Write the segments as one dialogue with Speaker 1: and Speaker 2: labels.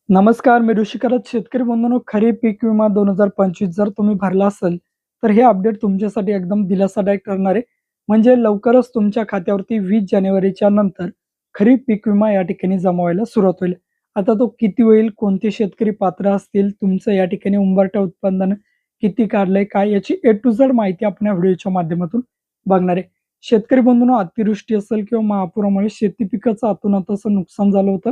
Speaker 1: नमस्कार, मी ऋषिकरत. शेतकरी बंधूंनो, खरीप पीक विमा 2025 जर तुम्ही भरला असेल, तर हे अपडेट तुमच्यासाठी एकदम दिलासादायक ठरणार आहे. म्हणजे लवकरच तुमच्या खात्यावरती 20 जानेवारीच्या नंतर खरीप पीक विमा या ठिकाणी जमा व्हायला सुरुवात होईल. आता तो किती होईल, कोणते शेतकरी पात्र असतील, तुमचं या ठिकाणी उंबरठा उत्पादन किती काढलंय, काय याची ए टू झेड माहिती आपण या व्हिडिओच्या माध्यमातून बघणार आहे. शेतकरी बंधूंनो, अतिवृष्टी असेल किंवा महापुरामुळे शेती पिकाचं अतोनात असं नुकसान झालं होतं.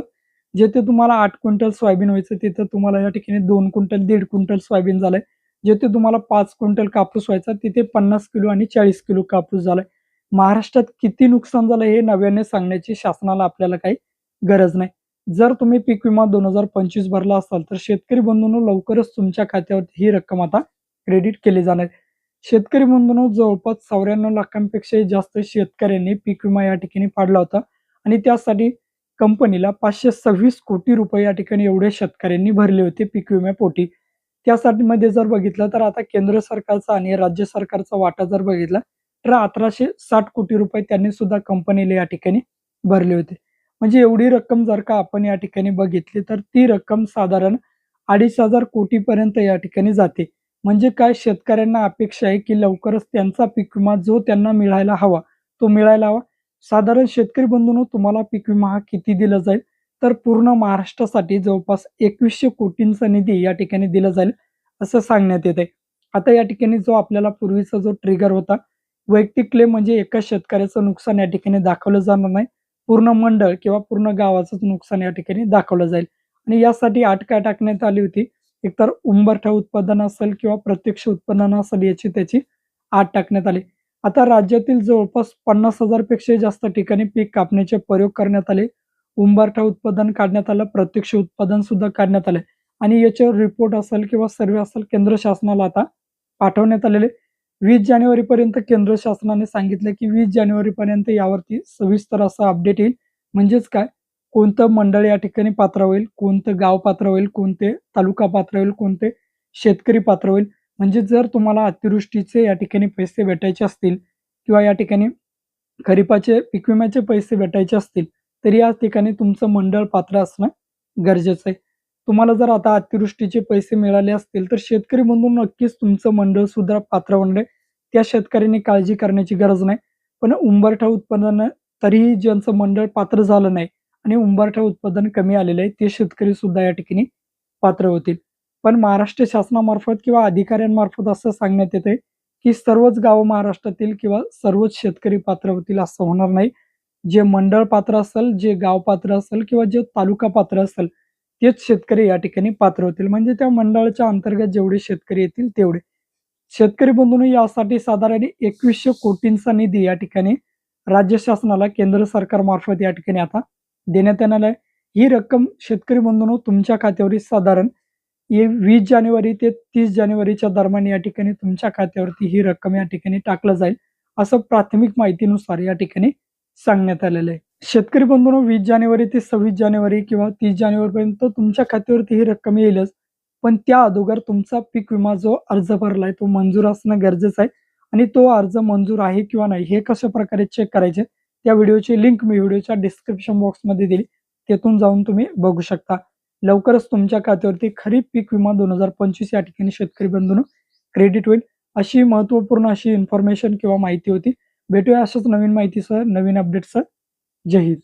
Speaker 1: जेथे तुम्हाला 8 क्विंटल सोयाबीन व्हायचं तिथं तुम्हाला या ठिकाणी 2 क्विंटल, 1.5 क्विंटल सोयाबीन झालंय. जेथे तुम्हाला 5 क्विंटल कापूस व्हायचा तिथे 50 किलो आणि 40 किलो कापूस झालाय. महाराष्ट्रात किती नुकसान झालं हे नव्याने सांगण्याची शासनाला आपल्याला काही गरज नाही. जर तुम्ही पीक विमा 2025 भरला असाल तर शेतकरी बंधूंनो, लवकरच तुमच्या खात्यावरती ही रक्कम आता क्रेडिट केली जाणार आहे. शेतकरी बंधूंनो, जवळपास 94 लाखांपेक्षाही जास्त शेतकऱ्यांनी पीक विमा या ठिकाणी काढला होता आणि त्यासाठी कंपनीला 526 कोटी रुपये या ठिकाणी एवढे शेतकऱ्यांनी भरले होते पीक विम्यापोटी. त्यासाठी मध्ये जर बघितलं तर आता केंद्र सरकारचा आणि राज्य सरकारचा वाटा जर बघितला तर 1860 कोटी रुपये त्यांनी सुद्धा कंपनीला या ठिकाणी भरले होते. म्हणजे एवढी रक्कम जर का आपण या ठिकाणी बघितली तर ती रक्कम साधारण 2500 कोटीपर्यंत या ठिकाणी जाते. म्हणजे काय, शेतकऱ्यांना अपेक्षा आहे की लवकरच त्यांचा पीक विमा जो त्यांना मिळायला हवा तो मिळायला हवा. साधारण शेतकरी बंधूंनो, तुम्हाला पीक विमा हा किती दिला जाईल, तर पूर्ण महाराष्ट्रासाठी जवळपास 2100 कोटींचा निधी या ठिकाणी दिला जाईल असं सांगण्यात येत आहे. आता या ठिकाणी जो आपल्याला पूर्वीचा जो ट्रिगर होता, वैयक्तिक क्लेम म्हणजे एका शेतकऱ्याचं नुकसान या ठिकाणी दाखवलं जाणार नाही. पूर्ण मंडळ किंवा पूर्ण गावाचंच नुकसान या ठिकाणी दाखवलं जाईल. आणि यासाठी अट काय टाकण्यात आली होती, एकतर उंबरठा उत्पादन असेल किंवा प्रत्यक्ष उत्पन्न असेल याची त्याची अट टाकण्यात आली. आता राज्यातील जवळपास 50,000 पेक्षा जास्त ठिकाणी पीक कापणीचे प्रयोग करण्यात आले. उंबरठा उत्पादन काढण्यात आलं, प्रत्यक्ष उत्पादन सुद्धा काढण्यात आलं आणि याच्यावर रिपोर्ट असेल किंवा सर्वे असेल केंद्र शासनाला आता पाठवण्यात आलेले. 20 जानेवारीपर्यंत केंद्र शासनाने सांगितलं की 20 जानेवारीपर्यंत यावरती सविस्तर असा अपडेट येईल. म्हणजेच काय, कोणतं मंडळ या ठिकाणी पात्र होईल, कोणतं गाव पात्र होईल, कोणते तालुका पात्र होईल, कोणते शेतकरी पात्र होईल. म्हणजे जर तुम्हाला अतिवृष्टीचे या ठिकाणी पैसे भेटायचे असतील किंवा या ठिकाणी खरीपाचे पीक विम्याचे पैसे भेटायचे असतील, तर या ठिकाणी तुमचं मंडळ पात्र असणं गरजेचं आहे. तुम्हाला जर आता अतिवृष्टीचे पैसे मिळाले असतील, तर शेतकरी बंधूंनो, नक्कीच तुमचं मंडळ सुद्धा पात्र होणार आहे. त्या शेतकऱ्यांनी काळजी करण्याची गरज नाही. पण उंबरठा उत्पादन तरीही ज्यांचं मंडळ पात्र झालं नाही आणि उंबरठा उत्पादन कमी आलेलं आहे, ते शेतकरी सुद्धा या ठिकाणी पात्र होतील. पण महाराष्ट्र शासनामार्फत किंवा अधिकाऱ्यांमार्फत असं सांगण्यात येते की सर्वच गावं महाराष्ट्रातील किंवा सर्वच शेतकरी पात्र होतील असं होणार नाही. जे मंडळ पात्र असेल, जे गाव पात्र असेल किंवा जे तालुका पात्र असेल, तेच शेतकरी या ठिकाणी पात्र होतील. म्हणजे त्या मंडळाच्या अंतर्गत जेवढे शेतकरी येतील तेवढे. शेतकरी बंधूंनो, यासाठी साधारण 2100 कोटींचा निधी या ठिकाणी राज्य शासनाला केंद्र सरकारमार्फत या ठिकाणी आता देण्यात येणार आहे. ही रक्कम शेतकरी बंधूंनो तुमच्या खात्यावरील साधारण 20 जानेवारी ते 30 जानेवारीच्या दरम्यान या ठिकाणी तुमच्या खात्यावरती ही रक्कम या ठिकाणी टाकलं जाईल, असं प्राथमिक माहितीनुसार या ठिकाणी सांगण्यात आलेलं आहे. शेतकरी बंधूंनो, 20 जानेवारी ते 26 जानेवारी किंवा 30 जानेवारीपर्यंत तुमच्या खात्यावरती ही रक्कम येईलच. पण त्या अगोदर तुमचा पीक विमा जो अर्ज भरलाय तो मंजूर असणं गरजेचं आहे. आणि तो अर्ज मंजूर आहे किंवा नाही हे कशा प्रकारे चेक करायचे, त्या व्हिडिओची लिंक मी व्हिडिओच्या डिस्क्रिप्शन बॉक्समध्ये दिली. तिथून जाऊन तुम्ही बघू शकता. लवकरच तुमच्या खात्यावरती खरीप पीक विमा 2025 या ठिकाणी शेतकरी बंधूंनो क्रेडिट होईल. अशी महत्त्वपूर्ण अशी इन्फॉर्मेशन किंवा माहिती होती. भेटूया अशाच नवीन माहितीसह, नवीन अपडेटसह. जय हिंद.